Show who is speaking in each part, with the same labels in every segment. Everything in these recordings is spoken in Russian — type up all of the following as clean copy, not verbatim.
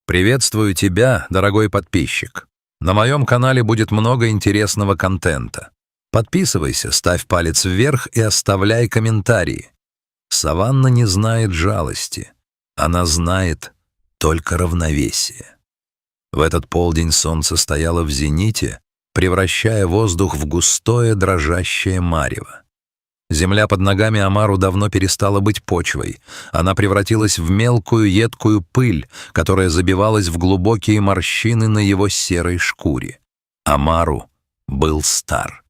Speaker 1: Приветствую тебя, дорогой подписчик. На моем канале будет много интересного контента. Подписывайся, ставь палец вверх и оставляй комментарии. Саванна не знает жалости. Она знает только равновесие. В этот полдень солнце стояло в зените, превращая воздух в густое дрожащее марево. Земля под ногами Омару давно перестала быть почвой. Она превратилась в мелкую едкую пыль, которая забивалась в глубокие морщины на его серой шкуре. Омару был стар.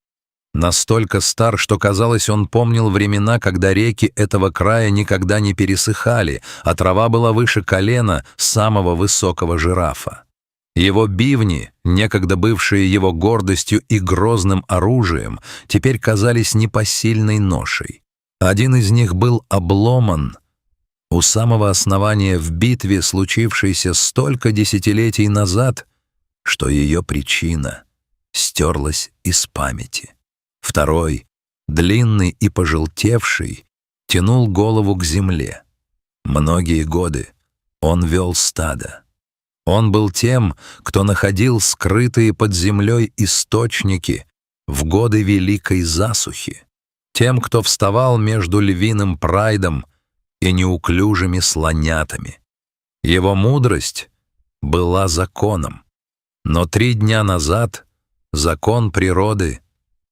Speaker 1: Настолько стар, что, казалось, он помнил времена, когда реки этого края никогда не пересыхали, а трава была выше колена самого высокого жирафа. Его бивни, некогда бывшие его гордостью и грозным оружием, теперь казались непосильной ношей. Один из них был обломан у самого основания в битве, случившейся столько десятилетий назад, что ее причина стерлась из памяти. Второй, длинный и пожелтевший, тянул голову к земле. Многие годы он вел стадо. Он был тем, кто находил скрытые под землей источники в годы великой засухи, тем, кто вставал между львиным прайдом и неуклюжими слонятами. Его мудрость была законом, но 3 дня назад закон природы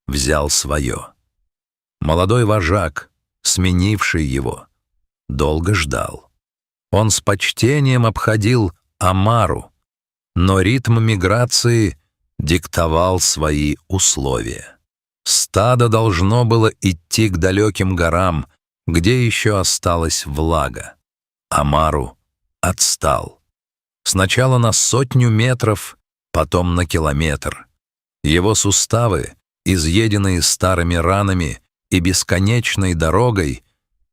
Speaker 1: взял свое. Молодой вожак, сменивший его, долго ждал. Он с почтением обходил Омару, но ритм миграции диктовал свои условия. Стадо должно было идти к далеким горам, где еще осталась влага. Омару отстал. Сначала на 100 метров, потом на километр. Его суставы, изъеденные старыми ранами и бесконечной дорогой,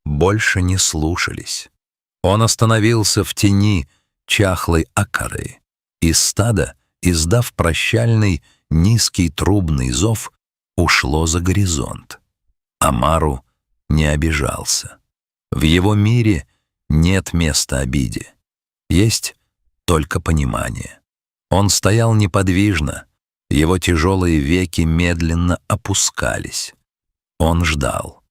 Speaker 1: больше не слушались. Он остановился в тени чахлой акары, и стадо, издав прощальный низкий трубный зов, ушло за горизонт. Омару не обижался. В его мире нет места обиде. Есть только понимание. Он стоял неподвижно, его тяжелые веки медленно опускались. Он ждал.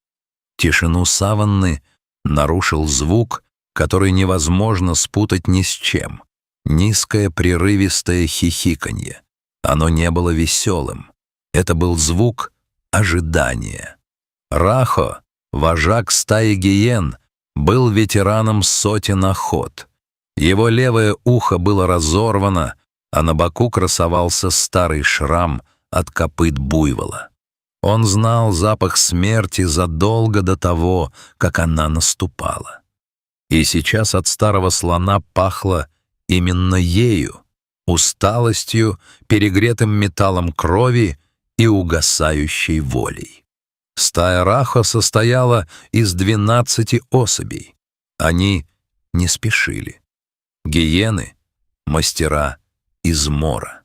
Speaker 1: Тишину саванны нарушил звук, который невозможно спутать ни с чем. Низкое прерывистое хихиканье. Оно не было веселым. Это был звук ожидания. Рахо, вожак стаи гиен, был ветераном сотен охот. Его левое ухо было разорвано, а на боку красовался старый шрам от копыт буйвола. Он знал запах смерти задолго до того, как она наступала. И сейчас от старого слона пахло именно ею, усталостью, перегретым металлом крови и угасающей волей. Стая Рахо состояла из 12 особей. Они не спешили. Гиены — мастера измора.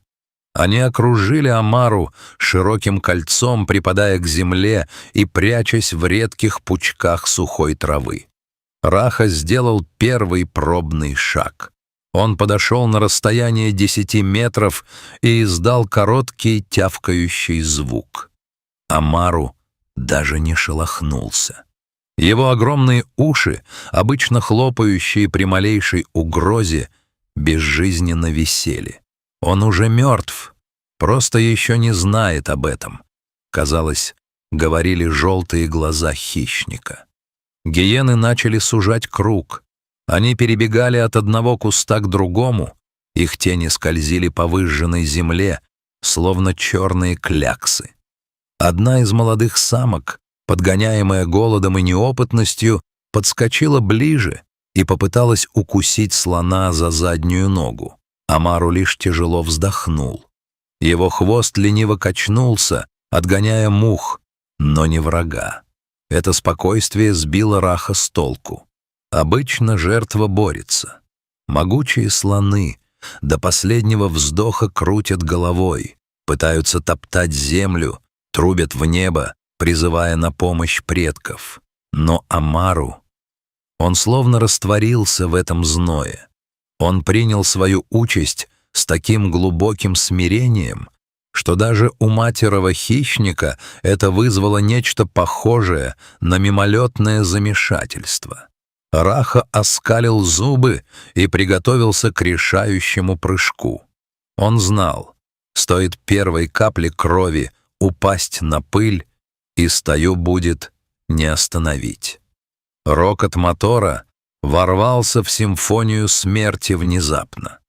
Speaker 1: Они окружили Омару широким кольцом, припадая к земле и прячась в редких пучках сухой травы. Рахо сделал первый пробный шаг. Он подошел на расстояние 10 метров и издал короткий тявкающий звук. Омару даже не шелохнулся. Его огромные уши, обычно хлопающие при малейшей угрозе, безжизненно висели. Он уже мертв, просто еще не знает об этом. Казалось, говорили желтые глаза хищника. Гиены начали сужать круг. Они перебегали от одного куста к другому, их тени скользили по выжженной земле, словно черные кляксы. Одна из молодых самок, подгоняемая голодом и неопытностью, подскочила ближе и попыталась укусить слона за заднюю ногу. Омару лишь тяжело вздохнул. Его хвост лениво качнулся, отгоняя мух, но не врага. Это спокойствие сбило Рахо с толку. Обычно жертва борется. Могучие слоны до последнего вздоха крутят головой, пытаются топтать землю, трубят в небо, призывая на помощь предков. Но Омару, он словно растворился в этом зное. Он принял свою участь с таким глубоким смирением, что даже у матерого хищника это вызвало нечто похожее на мимолетное замешательство. Раха оскалил зубы и приготовился к решающему прыжку. Он знал, стоит первой капле крови упасть на пыль, и стаю будет не остановить. Рокот мотора ворвался в симфонию смерти внезапно.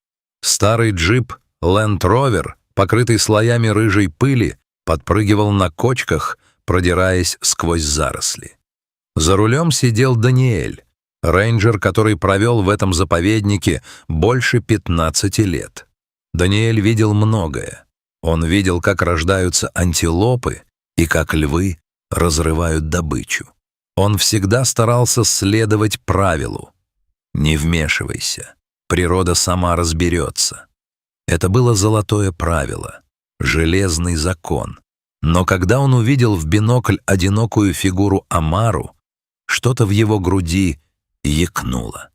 Speaker 1: Старый джип Land Rover, покрытый слоями рыжей пыли, подпрыгивал на кочках, продираясь сквозь заросли. За рулем сидел Даниэль, рейнджер, который провел в этом заповеднике больше 15 лет. Даниэль видел многое. Он видел, как рождаются антилопы и как львы разрывают добычу. Он всегда старался следовать правилу: «Не вмешивайся, природа сама разберется». Это было золотое правило, железный закон. Но когда он увидел в бинокль одинокую фигуру Амару, что-то в его груди екнуло.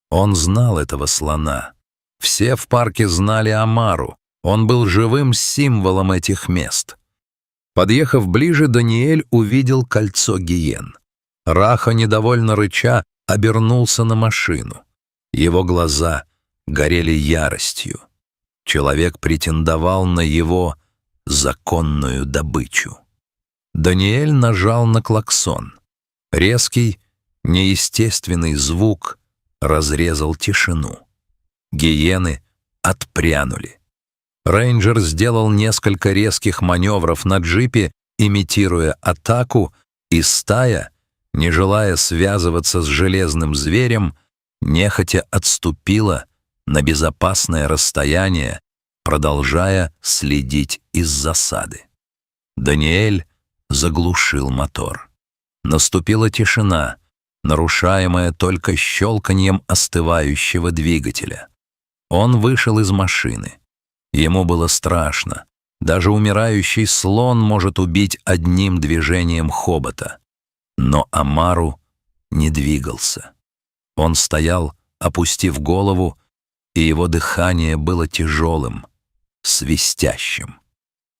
Speaker 1: Он знал этого слона. Все в парке знали Амару. Он был живым символом этих мест. Подъехав ближе, Даниэль увидел кольцо гиен. Раха, недовольно рыча, обернулся на машину. Его глаза горели яростью. Человек претендовал на его законную добычу. Даниэль нажал на клаксон. Резкий, неестественный звук разрезал тишину. Гиены отпрянули. Рейнджер сделал несколько резких маневров на джипе, имитируя атаку, и стая, не желая связываться с железным зверем, нехотя отступила на безопасное расстояние, продолжая следить из засады. Даниэль заглушил мотор. Наступила тишина, нарушаемая только щелканьем остывающего двигателя. Он вышел из машины. Ему было страшно. Даже умирающий слон может убить одним движением хобота. Но Амару не двигался. Он стоял, опустив голову, и его дыхание было тяжелым, свистящим.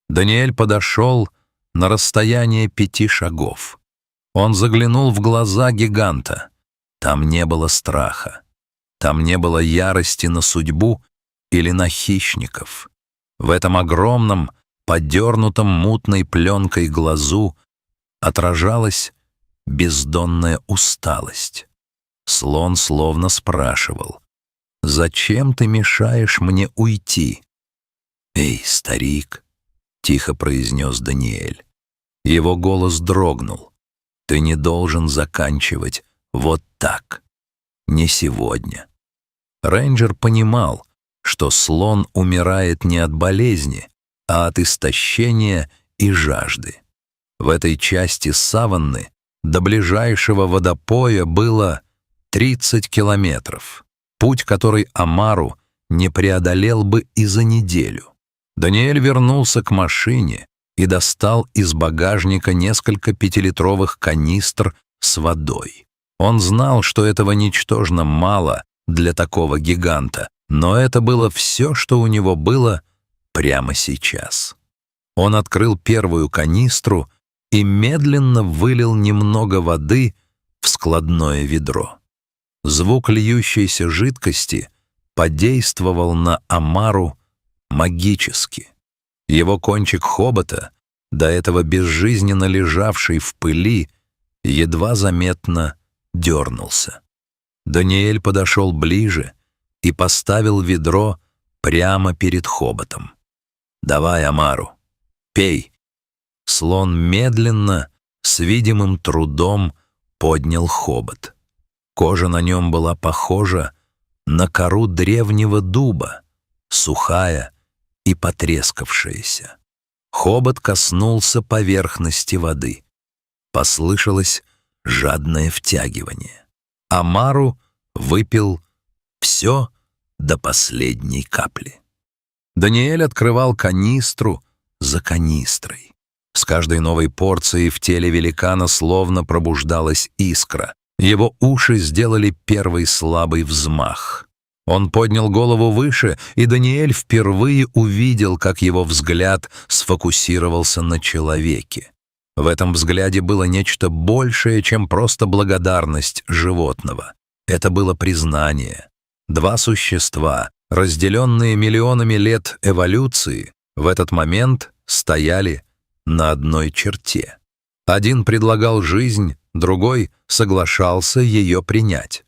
Speaker 1: Даниэль подошел на расстояние 5 шагов. Он заглянул в глаза гиганта. Там не было страха. Там не было ярости на судьбу или на хищников. В этом огромном, подернутом мутной пленкой глазу отражалась бездонная усталость. Слон словно спрашивал: «Зачем ты мешаешь мне уйти?» «Эй, старик», — тихо произнес Даниэль. Его голос дрогнул. «Ты не должен заканчивать вот так. Не сегодня». Рейнджер понимал, что слон умирает не от болезни, а от истощения и жажды. В этой части саванны до ближайшего водопоя было 30 километров, путь, который Амару не преодолел бы и за неделю. Даниэль вернулся к машине и достал из багажника несколько 5-литровых канистр с водой. Он знал, что этого ничтожно мало для такого гиганта, но это было все, что у него было прямо сейчас. Он открыл первую канистру и медленно вылил немного воды в складное ведро. Звук льющейся жидкости подействовал на Амару магически. Его кончик хобота, до этого безжизненно лежавший в пыли, едва заметно дернулся. Даниэль подошел ближе и поставил ведро прямо перед хоботом. «Давай, Амару, пей». Слон медленно, с видимым трудом поднял хобот. Кожа на нем была похожа на кору древнего дуба, сухая и потрескавшаяся. Хобот коснулся поверхности воды. Послышалось жадное втягивание. Амару выпил все до последней капли. Даниэль открывал канистру за канистрой. С каждой новой порцией в теле великана словно пробуждалась искра. Его уши сделали первый слабый взмах. Он поднял голову выше, и Даниэль впервые увидел, как его взгляд сфокусировался на человеке. В этом взгляде было нечто большее, чем просто благодарность животного. Это было признание. Два существа, разделенные миллионами лет эволюции, в этот момент стояли на одной черте. Один предлагал жизнь, другой соглашался ее принять.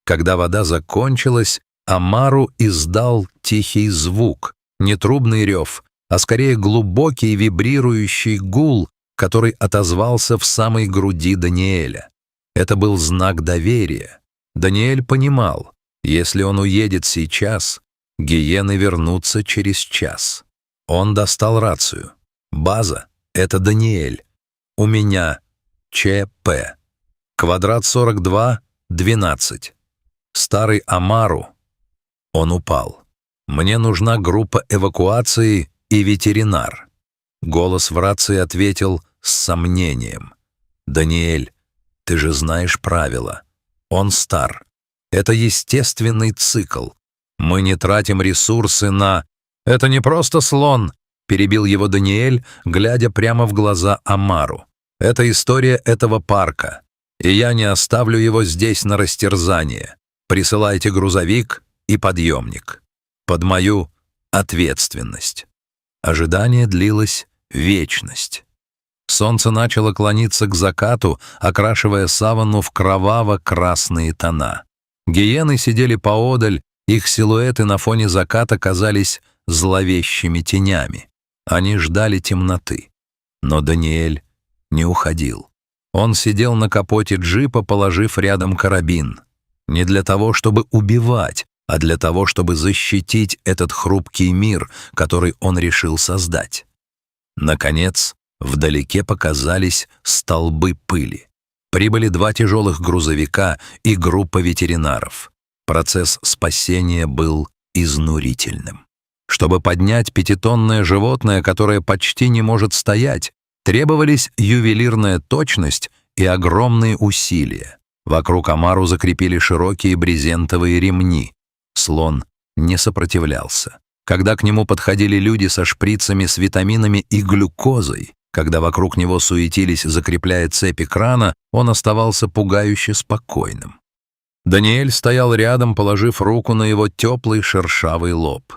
Speaker 1: Когда вода закончилась, Амару издал тихий звук, не трубный рев, а скорее глубокий вибрирующий гул, который отозвался в самой груди Даниэля. Это был знак доверия. Даниэль понимал, если он уедет сейчас, гиены вернутся через час. Он достал рацию. «База — это Даниэль. У меня ЧП. Квадрат 42, 12. Старый Амару». Он упал. «Мне нужна группа эвакуации и ветеринар». Голос в рации ответил с сомнением. «Даниэль, ты же знаешь правила. Он стар. Это естественный цикл. Мы не тратим ресурсы на...» «Это не просто слон», — перебил его Даниэль, глядя прямо в глаза Амару. «Это история этого парка, и я не оставлю его здесь на растерзание. Присылайте грузовик и подъемник. Под мою ответственность». Ожидание длилось вечность. Солнце начало клониться к закату, окрашивая саванну в кроваво-красные тона. Гиены сидели поодаль, их силуэты на фоне заката казались зловещими тенями. Они ждали темноты. Но Даниэль не уходил. Он сидел на капоте джипа, положив рядом карабин. Не для того, чтобы убивать, а для того, чтобы защитить этот хрупкий мир, который он решил создать. Наконец, вдалеке показались столбы пыли. Прибыли 2 тяжелых грузовика и группа ветеринаров. Процесс спасения был изнурительным. Чтобы поднять 5-тонное животное, которое почти не может стоять, требовались ювелирная точность и огромные усилия. Вокруг Амару закрепили широкие брезентовые ремни. Слон не сопротивлялся. Когда к нему подходили люди со шприцами с витаминами и глюкозой, когда вокруг него суетились, закрепляя цепи крана, он оставался пугающе спокойным. Даниэль стоял рядом, положив руку на его теплый шершавый лоб.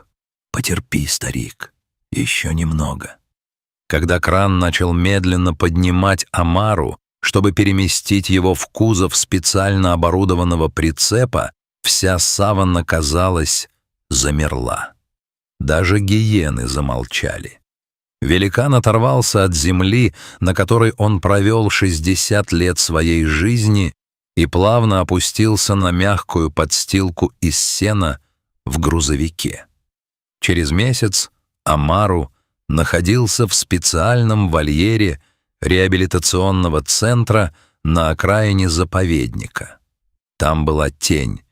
Speaker 1: «Потерпи, старик, еще немного». Когда кран начал медленно поднимать Амару, чтобы переместить его в кузов специально оборудованного прицепа, вся саванна, казалось, замерла. Даже гиены замолчали. Великан оторвался от земли, на которой он провел 60 лет своей жизни, и плавно опустился на мягкую подстилку из сена в грузовике. Через месяц Амару находился в специальном вольере реабилитационного центра на окраине заповедника. Там была тень,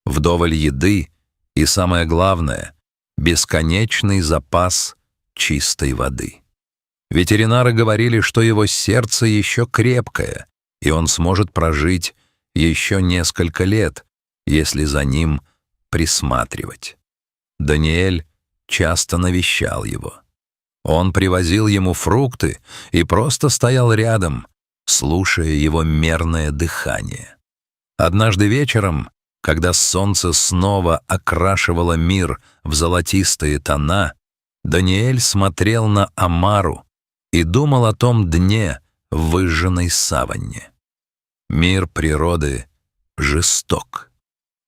Speaker 1: вдоволь еды и, самое главное, бесконечный запас чистой воды. Ветеринары говорили, что его сердце еще крепкое, и он сможет прожить еще несколько лет, если за ним присматривать. Даниэль часто навещал его. Он привозил ему фрукты и просто стоял рядом, слушая его мерное дыхание. Однажды вечером, когда солнце снова окрашивало мир в золотистые тона, Даниэль смотрел на Амару и думал о том дне в выжженной саванне. Мир природы жесток.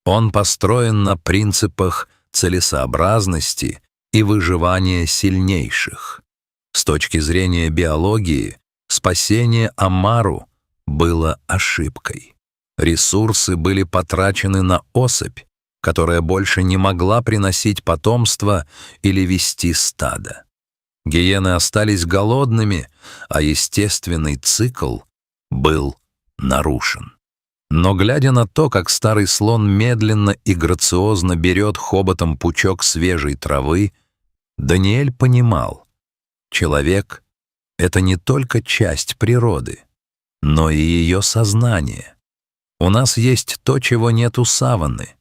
Speaker 1: Он построен на принципах целесообразности и выживания сильнейших. С точки зрения биологии, спасение Амару было ошибкой. Ресурсы были потрачены на особь, которая больше не могла приносить потомство или вести стадо. Гиены остались голодными, а естественный цикл был нарушен. Но глядя на то, как старый слон медленно и грациозно берет хоботом пучок свежей травы, Даниэль понимал, человек — это не только часть природы, но и ее сознание. У нас есть то, чего нет у саванны.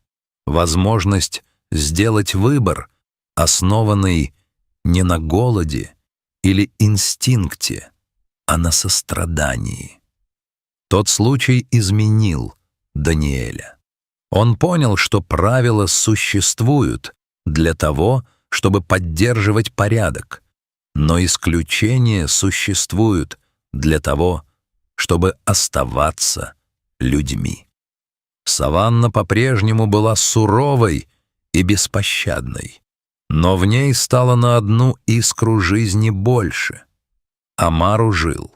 Speaker 1: возможность сделать выбор, основанный не на голоде или инстинкте, а на сострадании. Тот случай изменил Даниэля. Он понял, что правила существуют для того, чтобы поддерживать порядок, но исключения существуют для того, чтобы оставаться людьми. Саванна по-прежнему была суровой и беспощадной, но в ней стало на одну искру жизни больше. Амару жил.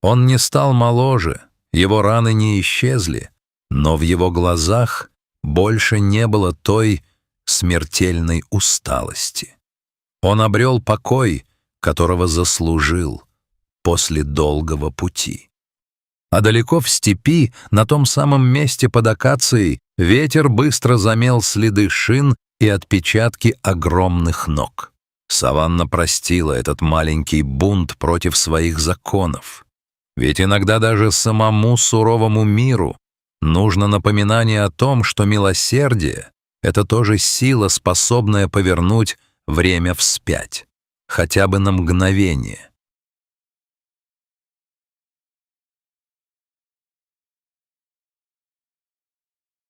Speaker 1: Он не стал моложе, его раны не исчезли, но в его глазах больше не было той смертельной усталости. Он обрел покой, которого заслужил после долгого пути. А далеко в степи, на том самом месте под акацией, ветер быстро замел следы шин и отпечатки огромных ног. Саванна простила этот маленький бунт против своих законов. Ведь иногда даже самому суровому миру нужно напоминание о том, что милосердие — это тоже сила, способная повернуть время вспять, хотя бы на мгновение.